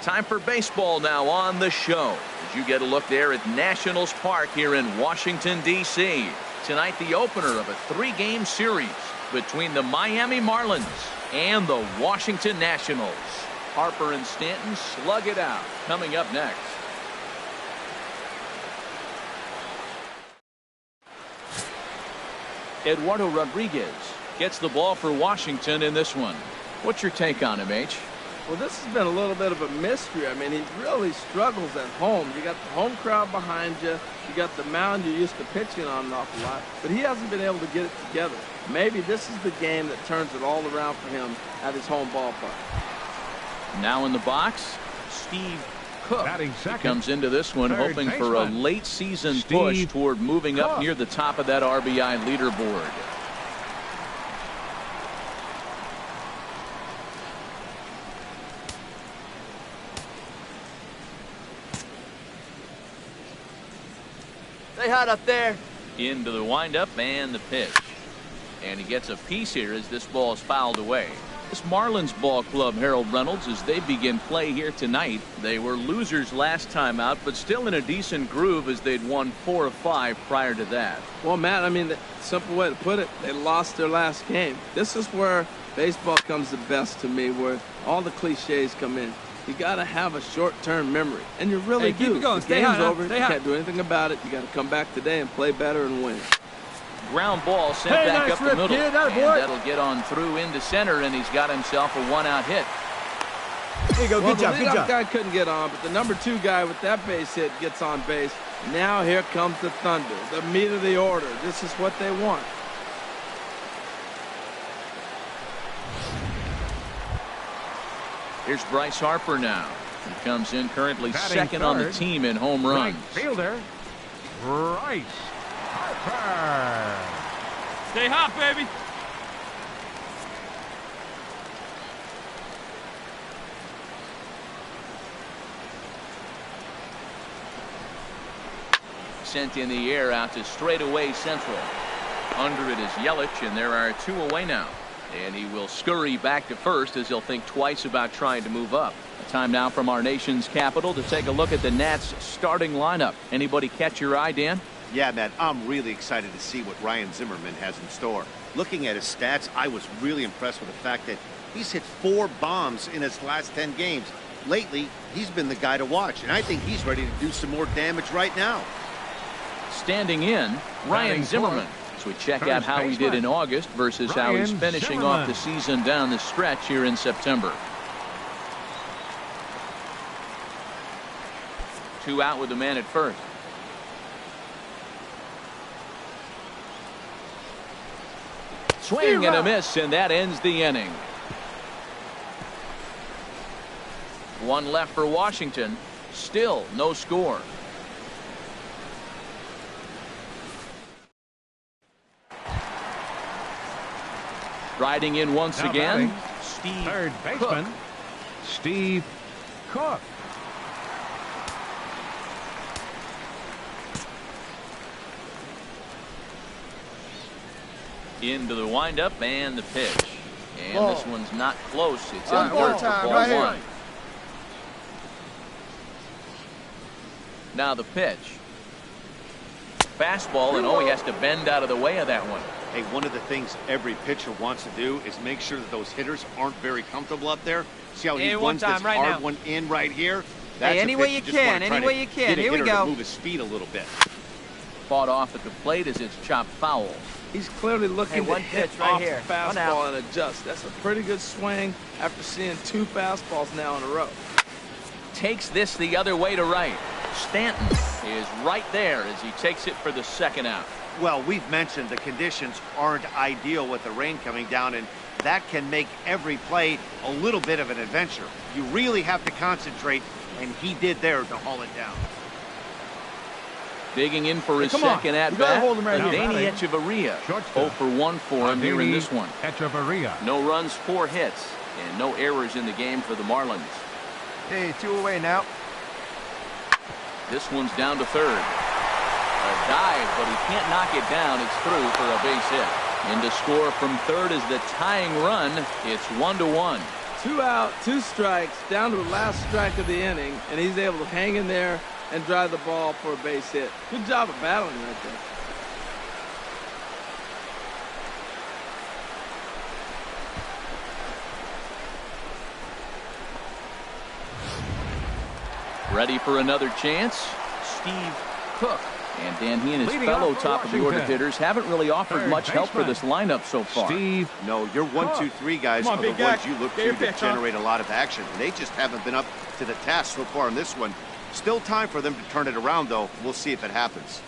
Time for baseball now on the show. As you get a look there at Nationals Park here in Washington, D.C. Tonight, the opener of a 3-game series between the Miami Marlins and the Washington Nationals. Harper and Stanton slug it out. Coming up next. Eduardo Rodriguez gets the ball for Washington in this one. What's your take on him, H? Well, this has been a little bit of a mystery. I mean, he really struggles at home. You got the home crowd behind you. You got the mound you're used to pitching on an awful lot. But he hasn't been able to get it together. Maybe this is the game that turns it all around for him at his home ballpark. Now in the box, Steve Cook. He comes into this one hoping for a late season push toward moving up near the top of that RBI leaderboard. Stay hot up there. Into the windup and the pitch. And he gets a piece here as this ball is fouled away. This Marlins ball club, Harold Reynolds, as they begin play here tonight. They were losers last time out, but still in a decent groove as they'd won 4 of 5 prior to that. Well, Matt, I mean, the simple way to put it, they lost their last game. This is where baseball comes the best to me, where all the cliches come in. You got to have a short-term memory, and you really do. Keep it going. The game's over. You can't do anything about it. You got to come back today and play better and win. Ground ball sent back up the middle. And that'll get on through into center, and he's got himself a 1-out hit. There you go. Well, good job. The leadoff guy couldn't get on, but the number 2 guy with that base hit gets on base. Now here comes the thunder, the meat of the order. This is what they want. Here's Bryce Harper now. He comes in currently second on the team in home runs. Right fielder, Bryce Harper. Stay hot, baby. Sent in the air out to straightaway central. Under it is Yelich, and there are 2 away now. And he will scurry back to first as he'll think twice about trying to move up. A time now from our nation's capital to take a look at the Nats starting lineup. Anybody catch your eye, Dan? Yeah, Matt, I'm really excited to see what Ryan Zimmerman has in store. Looking at his stats, I was really impressed with the fact that he's hit 4 bombs in his last 10 games. Lately, he's been the guy to watch, and I think he's ready to do some more damage right now. Standing in, Ryan Zimmerman. So we check out how he did in August versus how he's finishing off the season down the stretch here in September. 2 out with the man at first. Swing and a miss, and that ends the inning. 1 left for Washington. Still no score. Riding in once again, Steve Third baseman, Cook. Steve Cook. Into the windup and the pitch. And this one's not close. It's in Ball dirt for time, ball right 1. here. Now the pitch. Fastball, and he has to bend out of the way of that one. Hey, one of the things every pitcher wants to do is make sure that those hitters aren't very comfortable up there. See how he runs this hard one in right here? That's any way you can, any way you can. Here we go. Move his speed a little bit. Fought off at the plate as it's chopped foul. He's clearly looking to hit right off here. the fastball and adjust. That's a pretty good swing after seeing 2 fastballs now in a row. Takes this the other way to right. Stanton is right there as he takes it for the 2nd out. Well, we've mentioned the conditions aren't ideal with the rain coming down, and that can make every play a little bit of an adventure. You really have to concentrate, and he did there to haul it down. Digging in for his second at bat, Danny Echeverria. 0 for 1 for him here in this one. Echeverria. No runs, 4 hits, and no errors in the game for the Marlins. Hey, 2 away now. This one's down to third. A dive, but he can't knock it down. It's through for a base hit. And to score from third is the tying run. It's 1-1. 2 out, 2 strikes, down to the last strike of the inning, and he's able to hang in there and drive the ball for a base hit. Good job of battling right there. Ready for another chance. Steve Cook. And Dan, he and his Leading fellow off for top of the order Washington. hitters haven't really offered Third much help for baseman. this lineup so far. Steve. No, your 1, 2, 3 guys Come on, are the big guy. ones you look Get your to pitch, huh? generate a lot of action. And they just haven't been up to the task so far in this one. Still time for them to turn it around, though. We'll see if it happens.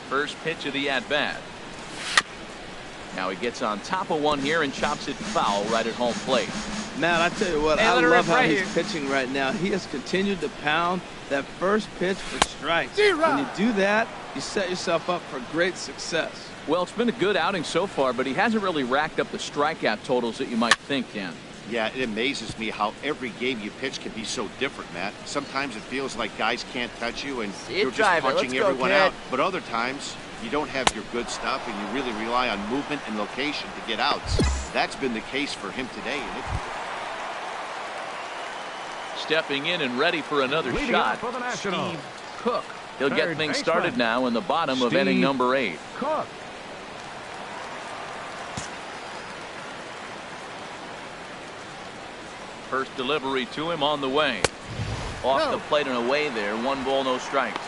First pitch of the at-bat. Now he gets on top of one here and chops it foul right at home plate. Matt, I tell you what, Hey, I let her love rip how right he's here. pitching right now. He has continued to pound that first pitch for strikes. When you do that, you set yourself up for great success. Well, it's been a good outing so far, but he hasn't really racked up the strikeout totals that you might think, Dan. Yeah, it amazes me how every game you pitch can be so different, Matt. Sometimes it feels like guys can't touch you and See it, you're just drive it. punching Let's go, everyone kid. out. But other times, you don't have your good stuff and you really rely on movement and location to get outs. That's been the case for him today. And Stepping in and ready for another Leading shot, off for the Nationals. Steve Cook. He'll get Third things baseman. started now in the bottom of Steve inning number 8. Cook. First delivery to him on the way. Off the plate and away there. 1 ball, no strikes.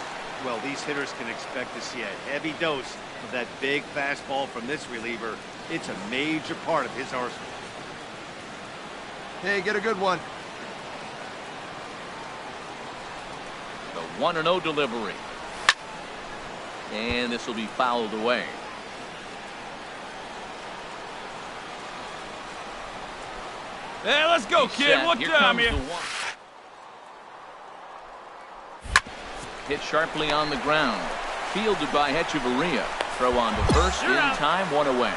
well, these hitters can expect to see a heavy dose of that big fastball from this reliever. It's a major part of his arsenal. Hey, get a good one. The 1-0 delivery. And this will be fouled away. Hey, let's go, He's kid. set. What Here time comes here? the one. Hit sharply on the ground. Fielded by Hechavarria. Throw on to first. You're In out. time, 1 away.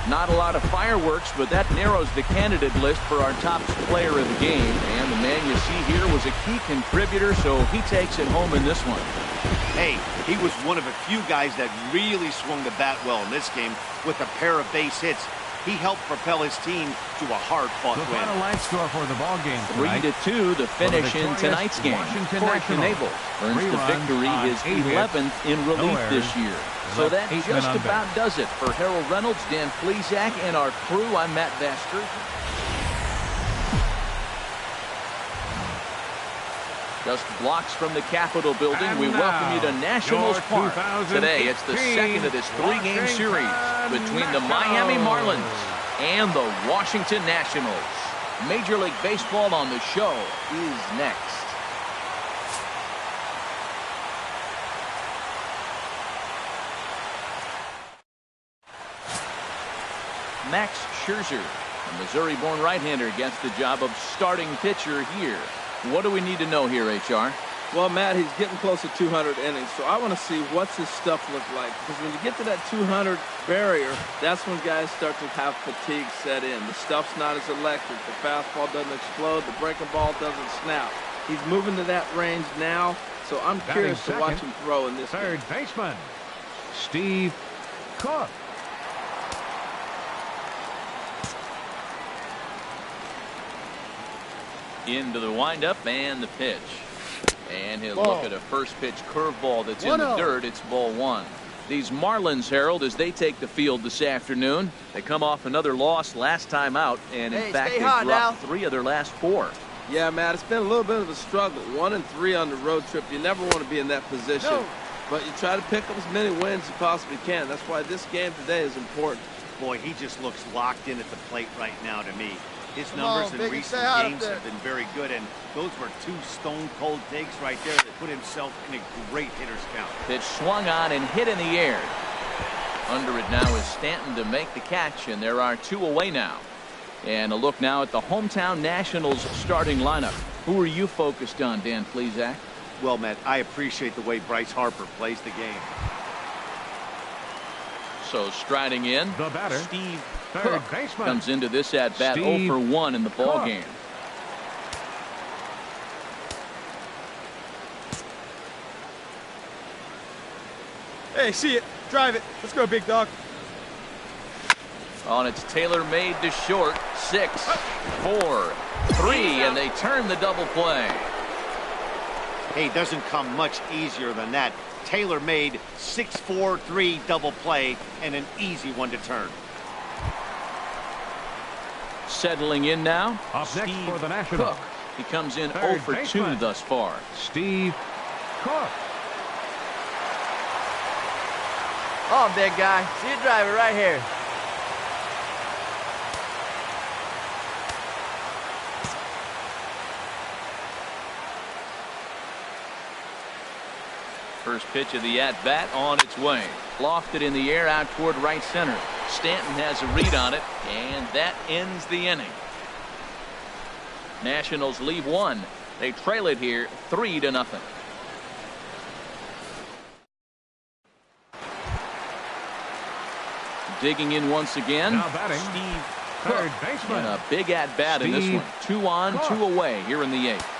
Not a lot of fireworks, but that narrows the candidate list for our top player of the game. And the man you see here was a key contributor, so he takes it home in this one. Hey, he was one of a few guys that really swung the bat well in this game with a pair of base hits. He helped propel his team to a hard-fought The win. final line score for the ball game tonight. 3-2, the finish in victorious tonight's game. Washington Corey Nationals. Knebel earns 3 the runs victory, on his 8 hits, 11th in relief no this errors, year. So left that 8 men just on about base. does it. For Harold Reynolds, Dan Plesac, and our crew, I'm Matt Vasker. Just blocks from the Capitol building, And we welcome you to now, Nationals your Park. Today, it's the 2018 second of this 3-game series between the Nationals. Miami Marlins and the Washington Nationals. Major League Baseball on the show is next. Max Scherzer, a Missouri-born right-hander, gets the job of starting pitcher here. What do we need to know here, HR? Well, Matt, he's getting close to 200 innings, so I want to see what's his stuff look like. Because when you get to that 200 barrier, that's when guys start to have fatigue set in. The stuff's not as electric. The fastball doesn't explode. The breaking ball doesn't snap. He's moving to that range now, so I'm Batting curious to watch second, him throw in this Third game. baseman, Steve Cook. Into the windup and the pitch. And he'll look at a first pitch curveball that's in the dirt. It's ball 1. These Marlins, Harold, as they take the field this afternoon, they come off another loss last time out, and in Hey, fact, stay they hot dropped now. 3 of their last 4. Yeah, Matt, it's been a little bit of a struggle. 1-3 on the road trip. You never want to be in that position. No. But you try to pick up as many wins as you possibly can. That's why this game today is important. Boy, he just looks locked in at the plate right now to me. His Come numbers on, in Biggie, recent stay hot up games there. have been very good, and those were 2 stone-cold digs right there that put himself in a great hitter's count. Pitch swung on and hit in the air. Under it now is Stanton to make the catch, and there are 2 away now. And a look now at the hometown Nationals starting lineup. Who are you focused on, Dan Plesac? Well, Matt, I appreciate the way Bryce Harper plays the game. So striding in, The batter, Steve third Cook baseman. comes into this at bat 0 Steve for 1 in the ball Cook. game. Hey, see it. Drive it. Let's go, big dog. On it's Taylor made to short. 6, 4, 3, and they turn the double play. Hey, doesn't come much easier than that. Taylor made 6-4-3 double play and an easy one to turn. Settling in now, Up next Steve for the Nationals. Cook. He comes in Third 0 for 2 baseman. thus far. Steve Cook. Oh, big guy. See you drive it right here. First pitch of the at-bat on its way. Lofted in the air out toward right center. Stanton has a read on it, and that ends the inning. Nationals leave 1. They trail it here 3-0. Digging in once again, Now batting, Steve third Cook. baseman. And a big at-bat in this Steve one. 2 on, Cook. 2 away here in the 8th.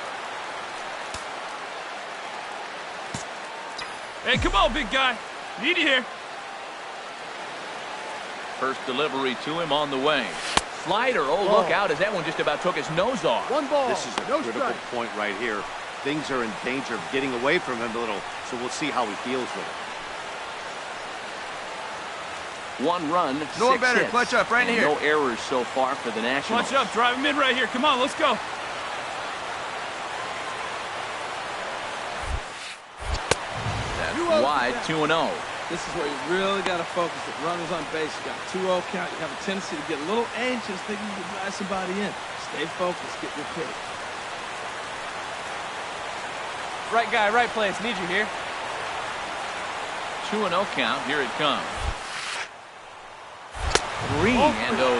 Hey, come on, big guy. Need you here. First delivery to him on the way. Slider, oh, look out as that one just about took his nose off. One ball. This is a no critical strike. point right here. Things are in danger of getting away from him a little, so we'll see how he deals with it. 1 run, No one 6 better. hits. Clutch up right And here. no errors so far for the Nationals. Clutch up. Drive him in right here. Come on, let's go. That's wide, 2-0. This is where you really got to focus. If runners on base, you got 2-0 count. You have a tendency to get a little anxious thinking you can drive somebody in. Stay focused. Get your pitch. Right guy, right place. Need you here. 2-0 count. Here it comes. 3-0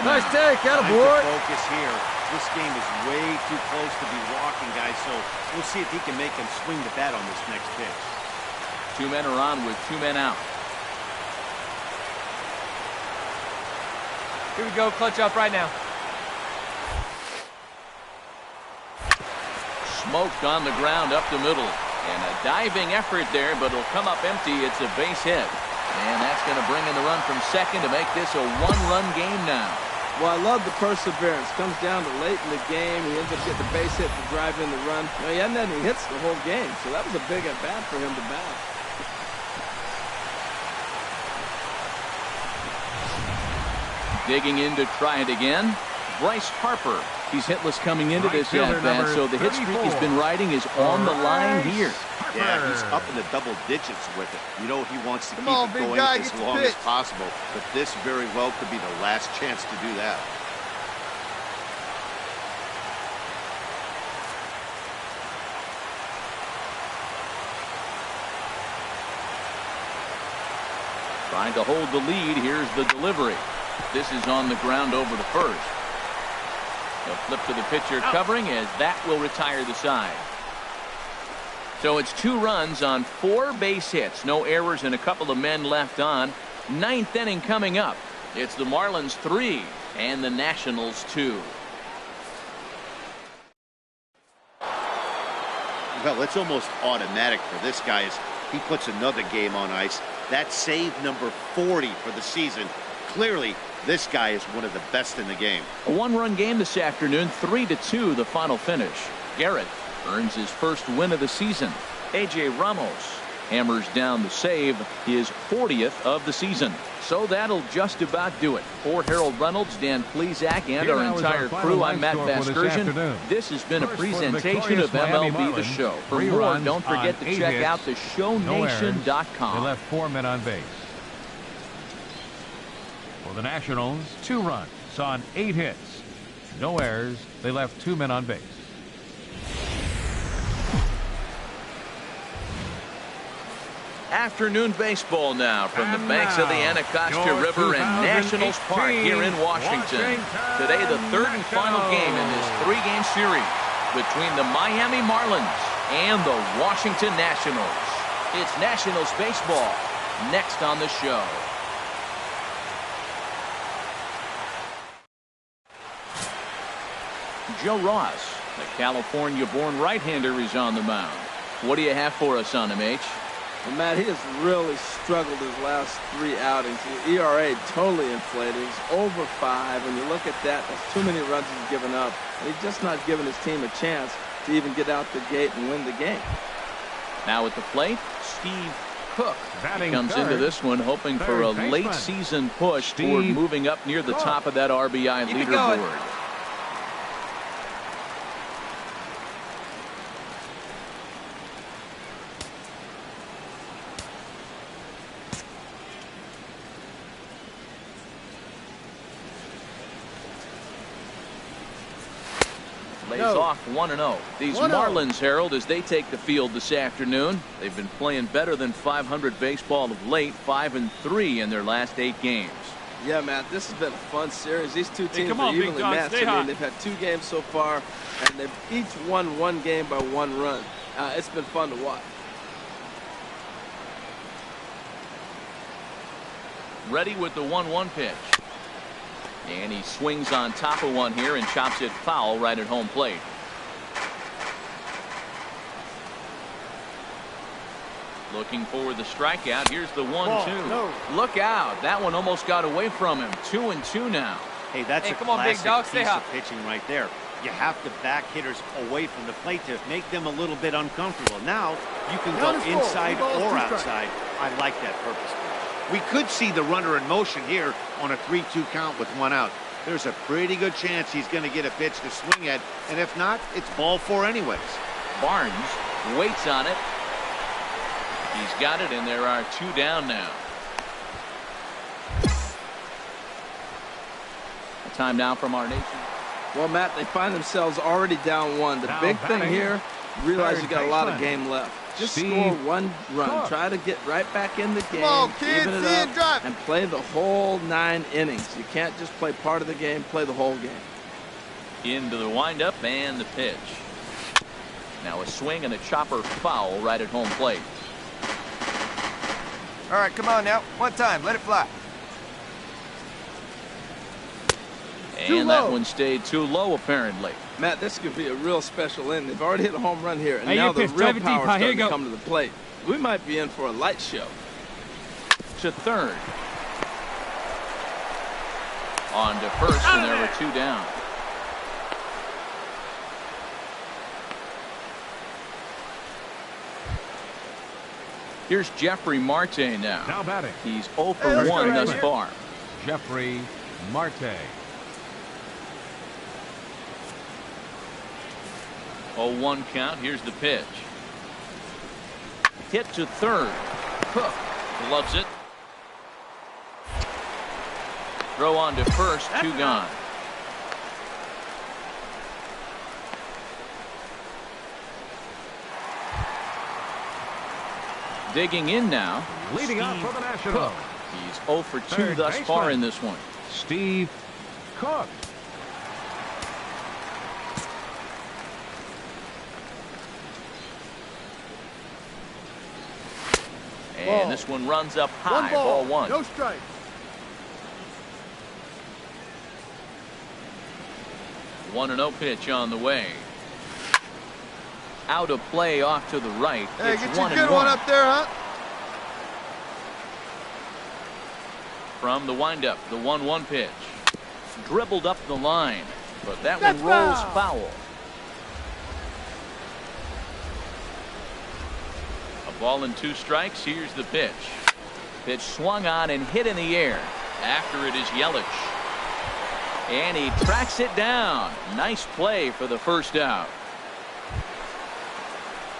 Nice now. take. Time to Attaboy. focus here. This game is way too close to be walking, guys, so we'll see if he can make him swing the bat on this next pitch. 2 men are on with 2 men out. Here we go. Clutch up right now. Smoked on the ground up the middle. And a diving effort there, but it'll come up empty. It's a base hit. And that's going to bring in the run from second to make this a 1-run game now. Well, I love the perseverance. Comes down to late in the game. He ends up getting the base hit to drive in the run. You know, he hadn't had any hits the whole game, so that was a big at-bat for him to bat. Digging in to try it again. Bryce Harper. He's hitless coming into Right this fielder at-bat, number so the hit streak he's 34. been riding is on the line Bryce here. Harper. Yeah, he's up in the double digits with it. You know he wants to Come keep on, it big going guy, as get the long as pitch. possible, but this very well could be the last chance to do that. Trying to hold the lead. Here's the delivery. This is on the ground over the first. A flip to the pitcher covering as that will retire the side. So it's 2 runs on 4 base hits. No errors and a couple of men left on. 9th inning coming up. It's the Marlins 3 and the Nationals 2. Well, it's almost automatic for this guy as he puts another game on ice. That's save number 40 for the season. Clearly, this guy is one of the best in the game. A 1-run game this afternoon, 3-2 the final finish. Garrett earns his first win of the season. A.J. Ramos hammers down the save, his 40th of the season. So that'll just about do it. For Harold Reynolds, Dan Plezak, and Here our now is entire our final crew, line I'm Matt score for this Vasgersian. afternoon. This has been a First for the presentation of victorious Miami MLB The Marlins, Show. For 3 more, runs don't forget on to 8 check hits, out the no errors. They shownation.com. left 4 men on base. For the Nationals, 2 runs on 8 hits. No errors. They left 2 men on base. Afternoon baseball now from the And banks of the now, Anacostia your River in Nationals Park here in 2018 Washington. Today, the 3rd and final game in this 3-game series between the Miami Marlins and the Washington Nationals. It's Nationals baseball next on the show. Joe Ross, the California-born right-hander, is on the mound. What do you have for us on him, H? Well, Matt, he has really struggled his last 3 outings. The ERA totally inflated. He's over 5. When you look at that, that's too many runs he's given up. And he's just not giving his team a chance to even get out the gate and win the game. Now at the plate, Steve Cook. He comes third. into this one hoping for a Third late baseman. season push Steve toward moving up near the top of that RBI Keep it going. leaderboard. Lays off 1-0. These 1-0. Marlins, Harold, as they take the field this afternoon. They've been playing better than 500 baseball of late, 5-3 in their last 8 games. Yeah, Matt, this has been a fun series. These two teams come are on, Big evenly John, matched. stay I mean, hot. they've had 2 games so far, and they've each won 1 game by 1 run. It's been fun to watch. Ready with the 1-1 pitch. And he swings on top of one here and chops it foul right at home plate. Looking for the strikeout. Here's the 1-2. No. Look out. That one almost got away from him. 2-2 now. Hey, that's a come on, big classic dog, stay piece hot. of pitching right there. You have to back hitters away from the plate to make them a little bit uncomfortable. Now you can go Down is full. inside 2 balls, or 2 strikes. outside. I like that purposeful. We could see the runner in motion here on a 3-2 count with 1 out. There's a pretty good chance he's going to get a pitch to swing at, and if not, it's ball 4 anyways. Barnes waits on it. He's got it, and there are 2 down now. A time now from our nation. Well, Matt, they find themselves already down 1. The Now big thing batting, here, realize third you got a lot of baseman, game left. Just Steve score 1 run. Cook. Try to get right back in the game, on, kids, even it see it up, drive. and play the whole 9 innings. You can't just play part of the game, play the whole game. Into the windup and the pitch. Now a swing and a chopper foul right at home plate. All right, come on now. One time. Let it fly. And that one stayed too low, apparently. Matt, this could be a real special inning. They've already hit a home run here, and Hey, now your the pitch, real drive it deep, power huh? Here you starting to go. come to the plate. We might be in for a light show. To third. On to first, and there were 2 down. Here's Jeffrey Marte now. Now batting, He's 0 for let's go 1 right thus here. far. Jeffrey Marte. 0-1 count. Here's the pitch. Hit to third. Cook loves it. Throw on to first. 2 gone. Digging in now. Leading up for the Nationals, Cook. He's 0 for 2 Third thus far baseman. in this one. Steve Cook. And this one runs up 1 high. ball, Ball 1. no strike. One 1-0 pitch on the way. Out of play off to the right. Hey, It's get you a 1-1. good one up there, huh? From the windup, the 1-1 pitch. Dribbled up the line, but that That's one rolls foul. foul. A ball and 2 strikes. Here's the pitch. Pitch swung on and hit in the air. After it is Yelich. And he tracks it down. Nice play for the first out.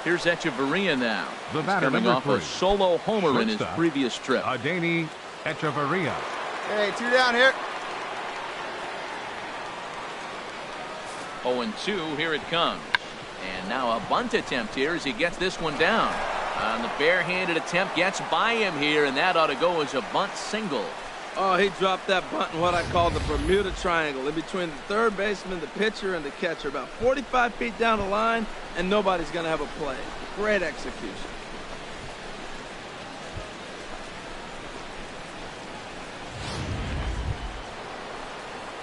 Here's Echeverria now. The He's batter, coming number off a 3. solo homer in his Shortstop. previous trip. Adeiny Echeverria. Hey, 2 down here. 0-2, here it comes. And now a bunt attempt here as he gets this one down. On the barehanded attempt, gets by him here, and that ought to go as a bunt single. Oh, he dropped that bunt in what I call the Bermuda Triangle, in between the third baseman, the pitcher, and the catcher, about 45 feet down the line, and nobody's going to have a play. Great execution.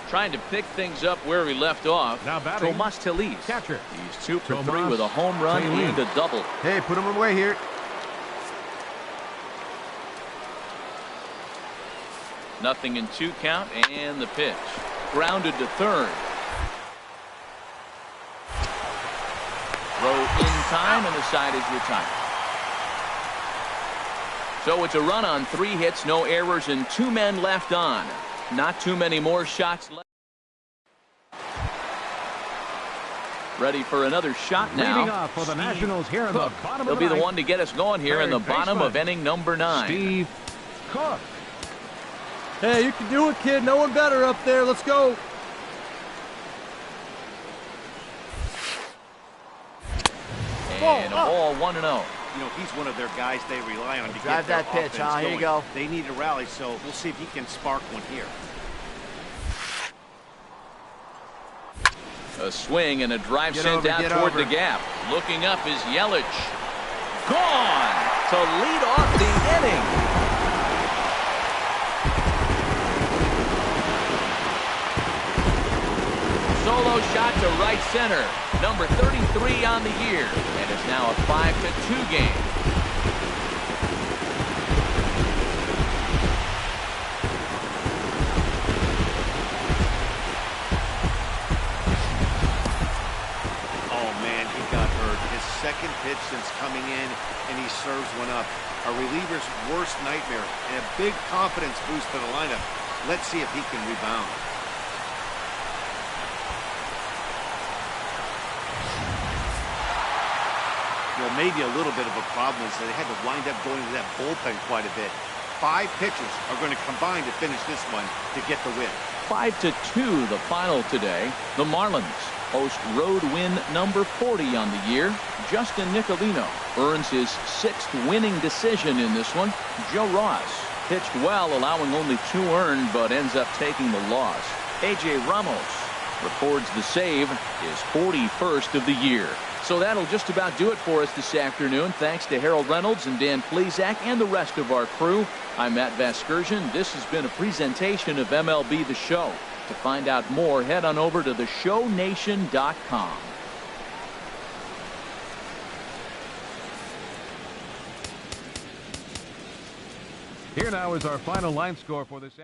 Trying to pick things up where he left off. Now batting, Tomas Telis. catcher. He's 2 for Tomas 3 with a home run Telis. and a double. Hey, put him away here. Nothing in 2 count, and the pitch. Grounded to third. Throw in time, and the side is retired. So it's a run on 3 hits, no errors, and 2 men left on. Not too many more shots left. Ready for another shot now. Leading off for the Nationals here in the bottom He'll of be the the ninth. one to get us going here in the bottom of inning number 9. Steve Cook. Hey, you can do it, kid. No one better up there. Let's go. And a ball 1-0. You know, he's one of their guys they rely on to Drive get their that pitch, offense huh? Here going. you go. They need a rally, so we'll see if he can spark one here. A swing and a drive Get sent over, out get toward over. the gap. Looking up is Yelich. Gone to lead off the inning. Solo shot to right center. Number 33 on the year. And it's now a 5-2 game. Oh, man, he got hurt. His second pitch since coming in, and he serves one up. A reliever's worst nightmare, and a big confidence boost for the lineup. Let's see if he can rebound. Well, maybe a little bit of a problem is that they had to wind up going to that bullpen quite a bit. 5 pitchers are going to combine to finish this one to get the win. 5-2 the final today. The Marlins host road win number 40 on the year. Justin Nicolino earns his 6th winning decision in this one. Joe Ross pitched well, allowing only 2 earned, but ends up taking the loss. A.J. Ramos records the save, his 41st of the year. So that'll just about do it for us this afternoon. Thanks to Harold Reynolds and Dan Plesac and the rest of our crew. I'm Matt Vasgersian. This has been a presentation of MLB The Show. To find out more, head on over to theshownation.com. Here now is our final line score for this.